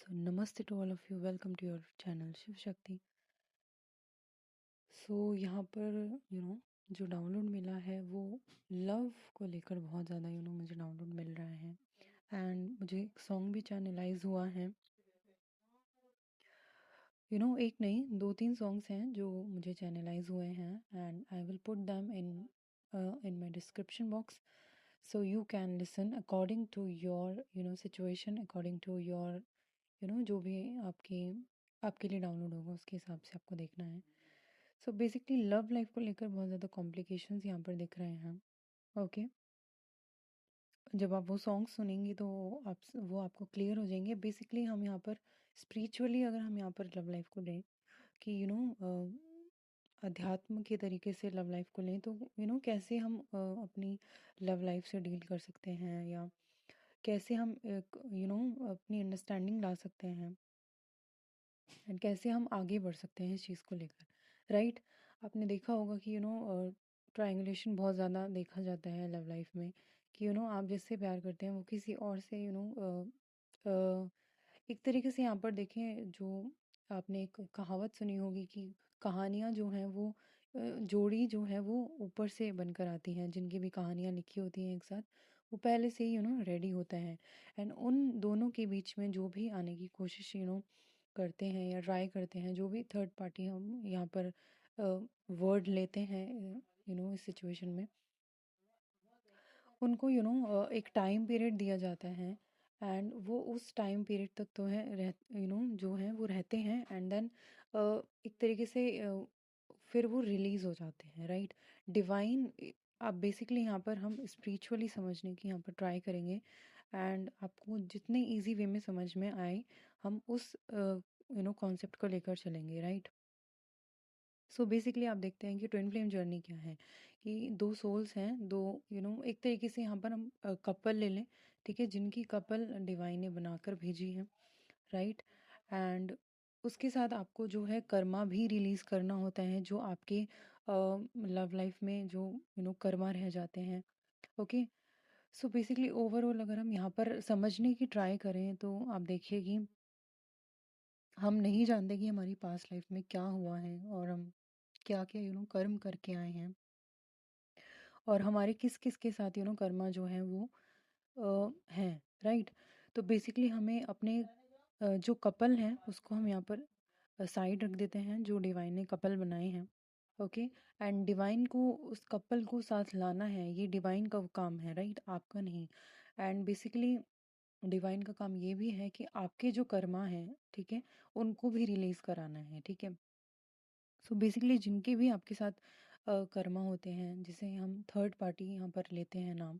So namaste to all of you. Welcome to your channel Shiv Shakti. सो यहाँ पर जो download मिला है वो लव को लेकर बहुत ज़्यादा मुझे डाउनलोड मिल रहा है. एंड मुझे एक सॉन्ग भी चैनलाइज हुआ है. एक नहीं, 2-3 सॉन्ग्स हैं जो मुझे चैनलाइज हुए हैं. And I will put them in my description box, so you can listen according to your situation, according to your जो भी आपके लिए डाउनलोड होगा उसके हिसाब से आपको देखना है. सो बेसिकली लव लाइफ को लेकर बहुत ज़्यादा कॉम्प्लिकेशंस यहाँ पर दिख रहे हैं. ओके. जब आप वो सॉन्ग सुनेंगी तो वो आपको क्लियर हो जाएंगे. बेसिकली हम यहाँ पर स्पिरिचुअली अगर हम यहाँ पर लव लाइफ को लें कि अध्यात्म के तरीके से लव लाइफ को लें, तो कैसे हम अपनी लव लाइफ से डील कर सकते हैं, या कैसे हम एक अपनी अंडरस्टैंडिंग ला सकते हैं, एंड कैसे हम आगे बढ़ सकते हैं इस चीज़ को लेकर. राइट. आपने देखा होगा कि ट्रायंगुलेशन बहुत ज़्यादा देखा जाता है लव लाइफ में, कि आप जिससे प्यार करते हैं वो किसी और से एक तरीके से यहाँ पर देखें, जो आपने एक कहावत सुनी होगी कि कहानियाँ जो हैं वो जोड़ी जो है वो ऊपर से बनकर आती हैं. जिनकी भी कहानियाँ लिखी होती हैं एक साथ, वो पहले से ही रेडी होता है. एंड उन दोनों के बीच में जो भी आने की कोशिश करते हैं या ट्राई करते हैं, जो भी थर्ड पार्टी हम यहाँ पर वर्ड लेते हैं इस सिचुएशन में, उनको एक टाइम पीरियड दिया जाता है. एंड वो उस टाइम पीरियड तक तो है जो है वो रहते हैं. एंड देन एक तरीके से फिर वो रिलीज हो जाते हैं. राइट. डिवाइन, आप बेसिकली यहाँ पर हम स्पिरिचुअली समझने की यहाँ पर ट्राई करेंगे. एंड आपको जितने इजी वे में समझ में आए, हम उस कॉन्सेप्ट को लेकर चलेंगे. राइट. सो बेसिकली आप देखते हैं कि ट्विन फ्लेम जर्नी क्या है, कि दो सोल्स हैं, दो एक तरीके से यहाँ पर हम कपल ले लें. ठीक है. जिनकी कपल डिवाइन ने बनाकर भेजी है. राइट. एंड उसके साथ आपको जो है कर्मा भी रिलीज करना होता है, जो आपके लव लाइफ में जो कर्मा रह जाते हैं. ओके. सो बेसिकली ओवरऑल अगर हम यहाँ पर समझने की ट्राई करें तो आप देखिए कि हम नहीं जानते कि हमारी पास्ट लाइफ में क्या हुआ है, और हम क्या क्या कर्म करके आए हैं, और हमारे किस किस के साथ कर्मा जो है वो हैं. राइट. तो बेसिकली हमें अपने जो कपल हैं उसको हम यहाँ पर साइड रख देते हैं, जो डिवाइन ने कपल बनाए हैं. ओके. एंड डिवाइन को उस कपल को साथ लाना है, ये डिवाइन का काम है. राइट. आपका नहीं. एंड बेसिकली डिवाइन का काम ये भी है कि आपके जो कर्मा हैं, ठीक है, उनको भी रिलीज कराना है. ठीक है. सो बेसिकली जिनके भी आपके साथ कर्मा होते हैं, जिसे हम थर्ड पार्टी यहाँ पर लेते हैं नाम,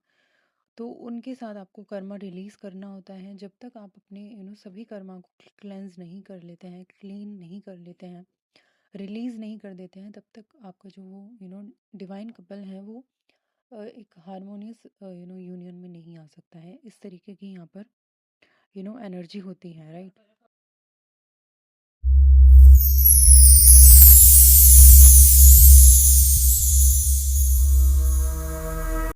तो उनके साथ आपको कर्मा रिलीज करना होता है. जब तक आप अपने सभी कर्मा को क्लेंज नहीं कर लेते हैं, क्लीन नहीं कर लेते हैं, रिलीज नहीं कर देते हैं, तब तक आपका जो वो डिवाइन कपल है वो एक हारमोनियस यूनियन में नहीं आ सकता है. इस तरीके की यहाँ पर एनर्जी होती है. राइट.